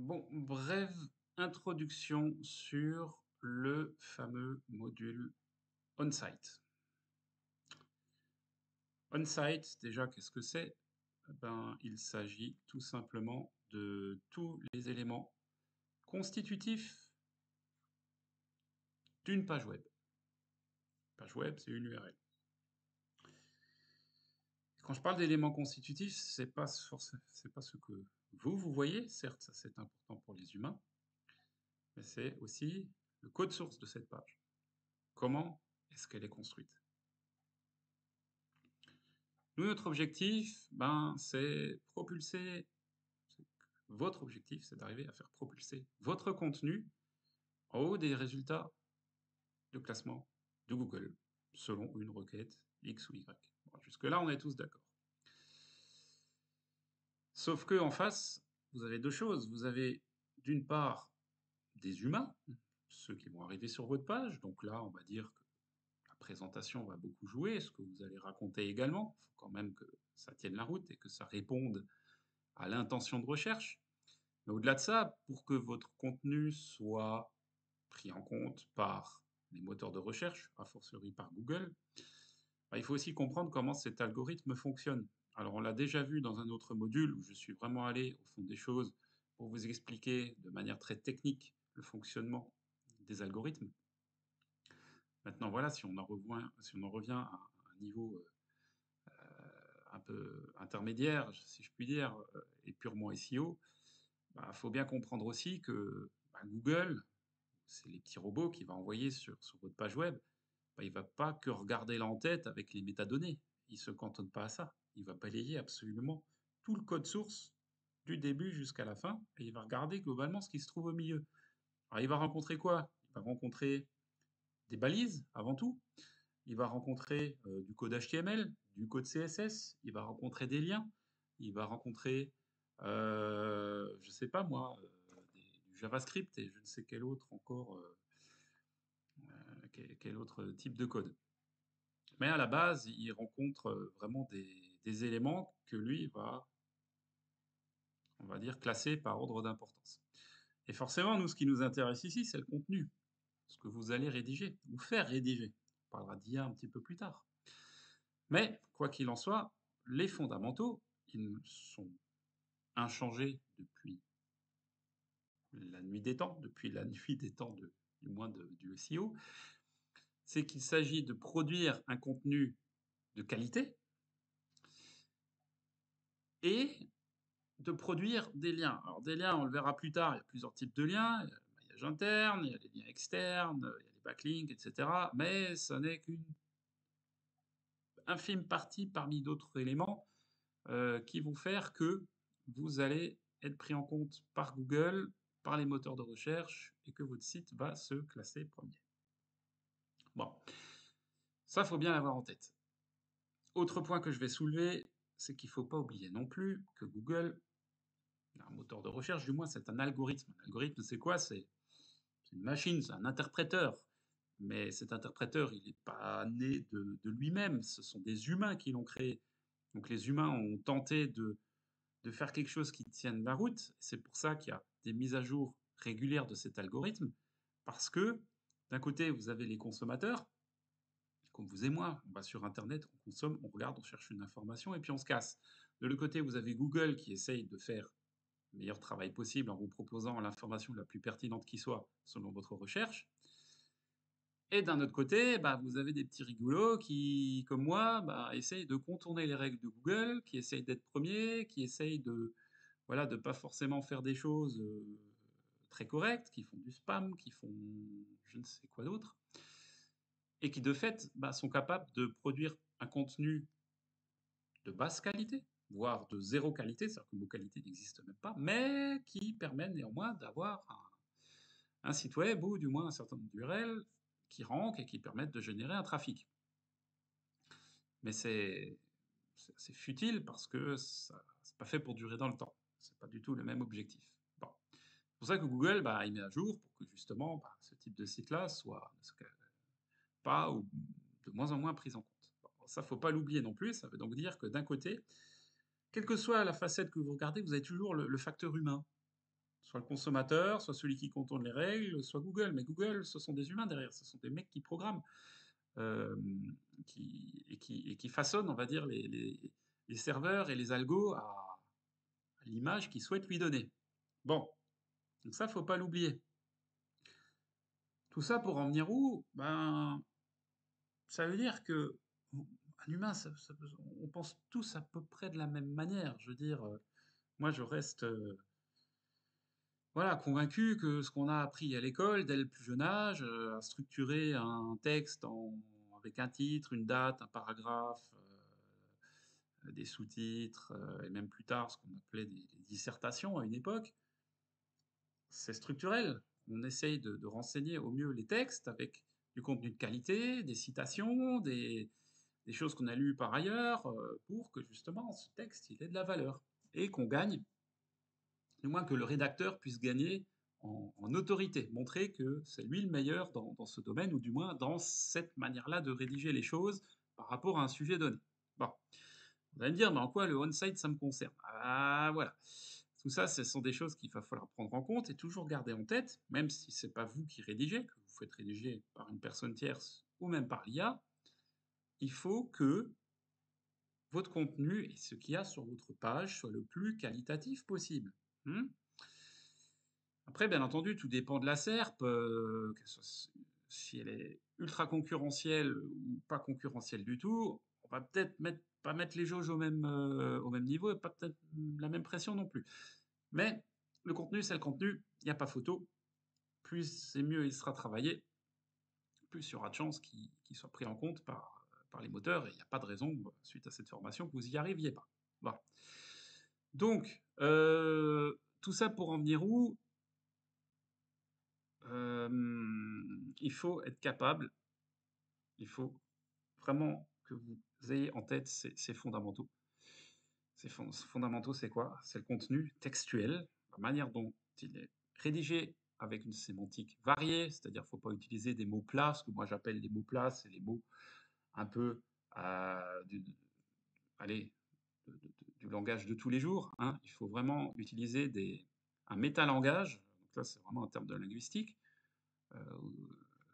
Bon, brève introduction sur le fameux module on-site. On-site, déjà, qu'est-ce que c'est? Ben, il s'agit tout simplement de tous les éléments constitutifs d'une page web. Page web, c'est une URL. Quand je parle d'éléments constitutifs, c'est pas ce que vous voyez, certes, ça c'est important pour les humains, mais c'est aussi le code source de cette page. Comment est-ce qu'elle est construite? Nous, notre objectif, ben, c'est propulser. Votre objectif, c'est d'arriver à faire propulser votre contenu en haut des résultats de classement de Google, selon une requête X ou Y. Bon, jusque-là, on est tous d'accord. Sauf que en face, vous avez deux choses. Vous avez d'une part des humains, ceux qui vont arriver sur votre page. Donc là, on va dire que la présentation va beaucoup jouer, ce que vous allez raconter également. Il faut quand même que ça tienne la route et que ça réponde à l'intention de recherche. Mais au-delà de ça, pour que votre contenu soit pris en compte par les moteurs de recherche, a fortiori par Google, bah, il faut aussi comprendre comment cet algorithme fonctionne. Alors on l'a déjà vu dans un autre module où je suis vraiment allé au fond des choses pour vous expliquer de manière très technique le fonctionnement des algorithmes. Maintenant voilà, si on en revient à un niveau un peu intermédiaire, si je puis dire, et purement SEO, bah, faut bien comprendre aussi que bah, Google, c'est les petits robots qu'il va envoyer sur votre page web. Bah, il ne va pas que regarder l'en-tête avec les métadonnées. Il ne se cantonne pas à ça. Il va balayer absolument tout le code source du début jusqu'à la fin et il va regarder globalement ce qui se trouve au milieu. Alors il va rencontrer quoi? Il va rencontrer des balises avant tout. Il va rencontrer du code HTML, du code CSS, il va rencontrer des liens, il va rencontrer, je ne sais pas moi, du JavaScript et je ne sais quel autre encore, quel autre type de code. Mais à la base, il rencontre vraiment des éléments que lui va, on va dire, classer par ordre d'importance. Et forcément, nous, ce qui nous intéresse ici, c'est le contenu, ce que vous allez rédiger, ou faire rédiger. On parlera d'IA un petit peu plus tard. Mais, quoi qu'il en soit, les fondamentaux, ils sont inchangés depuis la nuit des temps, depuis la nuit des temps du moins du SEO, c'est qu'il s'agit de produire un contenu de qualité et de produire des liens. Alors des liens, on le verra plus tard, il y a plusieurs types de liens. Il y a le maillage interne, il y a les liens externes, il y a les backlinks, etc. Mais ce n'est qu'une infime partie parmi d'autres éléments qui vont faire que vous allez être pris en compte par Google, par les moteurs de recherche, et que votre site va se classer premier. Bon, ça, faut bien l'avoir en tête. Autre point que je vais soulever, c'est qu'il ne faut pas oublier non plus que Google, un moteur de recherche, du moins, c'est un algorithme. Un algorithme, c'est quoi? C'est une machine, c'est un interpréteur. Mais cet interpréteur, il n'est pas né de lui-même. Ce sont des humains qui l'ont créé. Donc les humains ont tenté de faire quelque chose qui tienne la route. C'est pour ça qu'il y a des mises à jour régulières de cet algorithme. Parce que d'un côté, vous avez les consommateurs, comme vous et moi. On va sur Internet, on consomme, on regarde, on cherche une information et puis on se casse. De l'autre côté, vous avez Google qui essaye de faire le meilleur travail possible en vous proposant l'information la plus pertinente qui soit selon votre recherche. Et d'un autre côté, bah, vous avez des petits rigolos qui, comme moi, bah, essayent de contourner les règles de Google, qui essayent d'être premiers, qui essayent de voilà, de pas forcément faire des choses très correctes, qui font du spam, qui font je ne sais quoi d'autre, et qui de fait bah, sont capables de produire un contenu de basse qualité, voire de zéro qualité, c'est-à-dire que le mot qualité n'existe même pas, mais qui permet néanmoins d'avoir un site web ou du moins un certain nombre d'URL qui rankent et qui permettent de générer un trafic. Mais c'est futile parce que ça c'est pas fait pour durer dans le temps. C'est pas du tout le même objectif. Bon. C'est pour ça que Google, bah, il met à jour pour que justement, bah, ce type de site-là soit ne soit pas ou de moins en moins pris en compte. Bon, ça, faut pas l'oublier non plus. Ça veut donc dire que d'un côté, quelle que soit la facette que vous regardez, vous avez toujours le facteur humain. soit le consommateur, soit celui qui contourne les règles, soit Google. Mais Google, ce sont des humains derrière, ce sont des mecs qui programment, qui façonnent, on va dire, les serveurs et les algos à l'image qu'ils souhaitent lui donner. Bon, donc ça, faut pas l'oublier. Tout ça pour en venir où? Ben, ça veut dire que un humain, on pense tous à peu près de la même manière. Je veux dire, moi, je reste voilà, convaincu que ce qu'on a appris à l'école dès le plus jeune âge, à structurer un texte avec un titre, une date, un paragraphe, des sous-titres, et même plus tard ce qu'on appelait des dissertations à une époque, c'est structurel. On essaye de renseigner au mieux les textes avec du contenu de qualité, des citations, des choses qu'on a lues par ailleurs, pour que justement ce texte il ait de la valeur et qu'on gagne, du moins que le rédacteur puisse gagner en autorité, montrer que c'est lui le meilleur dans ce domaine ou du moins dans cette manière-là de rédiger les choses par rapport à un sujet donné. Bon, vous allez me dire, mais en quoi le on-site ça me concerne? Ah voilà. Tout ça, ce sont des choses qu'il va falloir prendre en compte et toujours garder en tête, même si c'est pas vous qui rédigez, que vous faites rédiger par une personne tierce ou même par l'IA, il faut que votre contenu et ce qu'il y a sur votre page soit le plus qualitatif possible. Mmh? Après, bien entendu, tout dépend de la SERP, que ce s si elle est ultra concurrentielle ou pas concurrentielle du tout, on va peut-être pas mettre les jauges au même niveau et pas peut-être la même pression non plus. Mais le contenu, c'est le contenu, il y a pas photo. Plus et mieux il sera travaillé, plus il y aura de chances qu'il soit pris en compte par les moteurs et il y a pas de raison, suite à cette formation, que vous y arriviez pas. Voilà. Donc, tout ça pour en venir où? Il faut être capable, il faut vraiment que vous ayez en tête ces fondamentaux. Ces fondamentaux, c'est quoi? C'est le contenu textuel, la manière dont il est rédigé avec une sémantique variée, c'est-à-dire faut pas utiliser des mots plats, ce que moi j'appelle les mots plats, c'est les mots un peu, du allez, du langage de tous les jours, hein. Il faut vraiment utiliser un métalangage, donc là, c'est vraiment un terme de linguistique,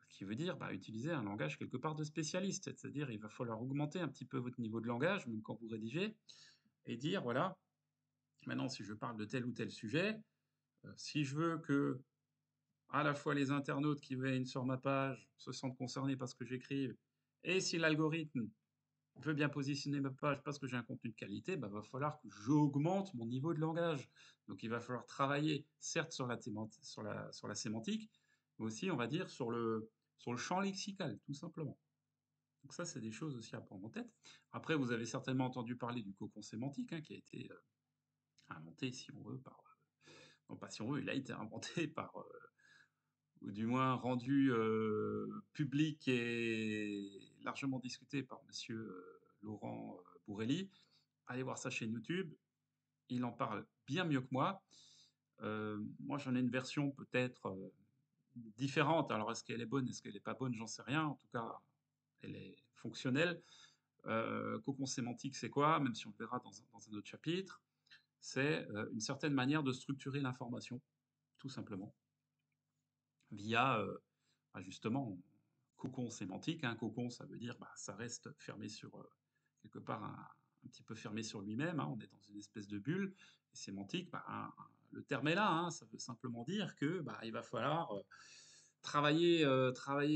qui veut dire, bah, utiliser un langage quelque part de spécialiste. C'est-à-dire, il va falloir augmenter un petit peu votre niveau de langage, même quand vous rédigez, et dire: «Voilà, maintenant si je parle de tel ou tel sujet, si je veux que à la fois les internautes qui viennent sur ma page se sentent concernés par ce que j'écrive et si l'algorithme veut bien positionner ma page parce que j'ai un contenu de qualité, bah, va falloir que j'augmente mon niveau de langage. Donc il va falloir travailler certes sur la sémantique, mais aussi on va dire sur le champ lexical, tout simplement. Donc ça, c'est des choses aussi à prendre en tête. Après, vous avez certainement entendu parler du cocon sémantique, hein, qui a été, inventé, si on veut, non pas si on veut, il a été inventé par, ou du moins rendu, public et largement discuté par monsieur, Laurent, Bourrelli. Allez voir sa chaîne YouTube, il en parle bien mieux que moi. Moi, j'en ai une version peut-être, différente. Alors est-ce qu'elle est bonne, est-ce qu'elle est pas bonne? J'en sais rien. En tout cas, elle est fonctionnelle. Cocon sémantique, c'est quoi? Même si on le verra dans un autre chapitre, c'est, une certaine manière de structurer l'information, tout simplement, via, bah, justement, cocon sémantique, hein. Cocon, ça veut dire, bah, ça reste fermé sur, quelque part un petit peu fermé sur lui-même, hein. On est dans une espèce de bulle. Et sémantique, bah, le terme est là, hein. Ça veut simplement dire que, bah, il va falloir, travailler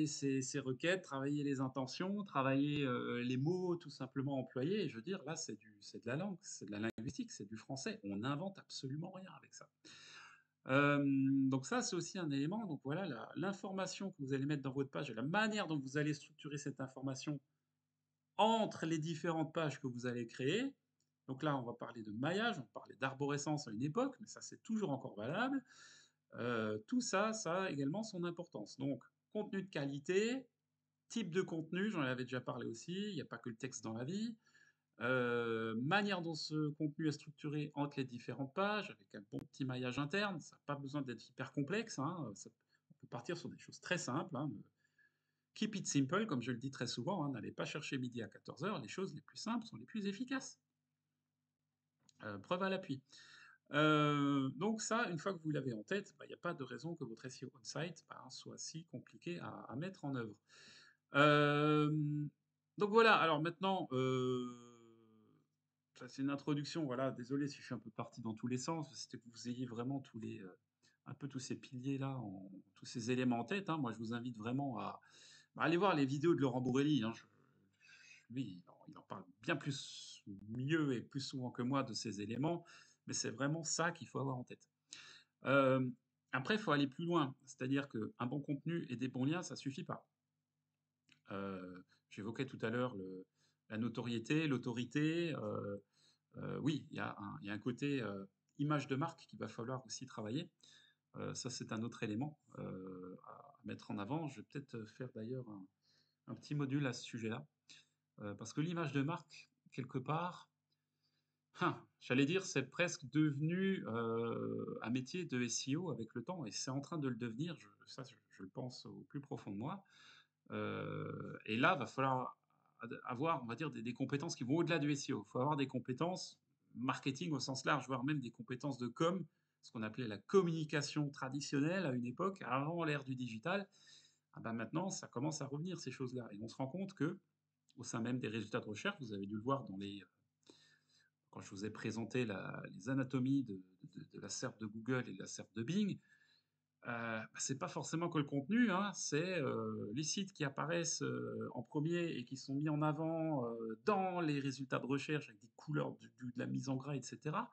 ses requêtes, travailler les intentions, travailler, les mots tout simplement employés et je veux dire là, c'est de la langue, c'est de la linguistique, c'est du français. On n'invente absolument rien avec ça. Donc ça, c'est aussi un élément. Donc voilà, l'information que vous allez mettre dans votre page et la manière dont vous allez structurer cette information entre les différentes pages que vous allez créer. Donc là, on va parler de maillage, on parlait d'arborescence à une époque, mais ça, c'est toujours encore valable. Tout ça, ça a également son importance. Donc contenu de qualité, type de contenu, j'en avais déjà parlé aussi, il n'y a pas que le texte dans la vie. Manière dont ce contenu est structuré entre les différentes pages, avec un bon petit maillage interne, ça n'a pas besoin d'être hyper complexe, hein, on peut partir sur des choses très simples, hein, keep it simple, comme je le dis très souvent, hein, n'allez pas chercher midi à 14h, les choses les plus simples sont les plus efficaces. Preuve à l'appui. Donc ça, une fois que vous l'avez en tête, bah, il y a pas de raison que votre SEO on-site, ben, soit si compliqué à mettre en œuvre. Hem, donc voilà, alors maintenant, ça c'est une introduction, voilà, désolé si je suis un peu parti dans tous les sens, c'était que vous ayez vraiment tous les, un peu tous ces piliers-là tous ces éléments en tête, hein. Moi, je vous invite vraiment à, bah, aller voir les vidéos de Laurent Bourrelli, hein. Lui, il en parle bien plus mieux et plus souvent que moi de ces éléments, mais c'est vraiment ça qu'il faut avoir en tête. Hem, Après, il faut aller plus loin, c'est-à-dire qu'un bon contenu et des bons liens, ça suffit pas. J'évoquais tout à l'heure le la notoriété, l'autorité, oui, il y a un côté, image de marque qu'il va falloir aussi travailler. Ça, c'est un autre élément, à mettre en avant. Je vais peut-être, faire d'ailleurs un petit module à ce sujet-là, parce que l'image de marque, quelque part, j'allais dire, c'est presque devenu, un métier de SEO avec le temps et c'est en train de le devenir, je le pense au plus profond de moi. Et là, va falloir avoir, on va dire, des compétences qui vont au-delà du SEO. Il faut avoir des compétences marketing au sens large, voire même des compétences de com, ce qu'on appelait la communication traditionnelle à une époque, avant l'ère du digital. Ah bah, maintenant, ça commence à revenir ces choses-là et on se rend compte que, au sein même des résultats de recherche, vous avez dû le voir quand je vous ai présenté les anatomies de la SERP de Google et de la SERP de Bing. Bah, c'est pas forcément que le contenu, hein, c'est, les sites qui apparaissent, en premier et qui sont mis en avant, dans les résultats de recherche avec des couleurs, de la mise en gras et cetera.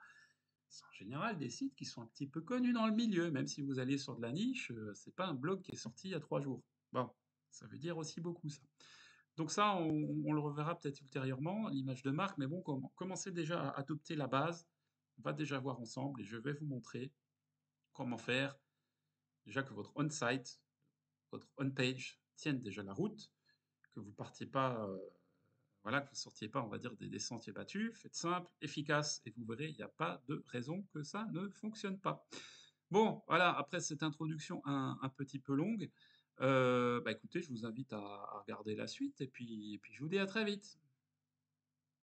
C'est en général des sites qui sont un petit peu connus dans le milieu, même si vous allez sur de la niche, c'est pas un blog qui est sorti il y a 3 jours. Bon, ça veut dire aussi beaucoup ça. Donc ça, on le reverra peut-être ultérieurement, l'image de marque, mais bon, commencez déjà à adopter la base. On va déjà voir ensemble et je vais vous montrer comment faire. Déjà que votre on-site, votre on-page tienne déjà la route, que vous partiez pas, voilà, que vous sortiez pas, on va dire, des sentiers battus. Faites simple, efficace et vous verrez, il n'y a pas de raison que ça ne fonctionne pas. Bon, voilà, après cette introduction un petit peu longue, bah, écoutez, je vous invite à regarder la suite et puis je vous dis à très vite.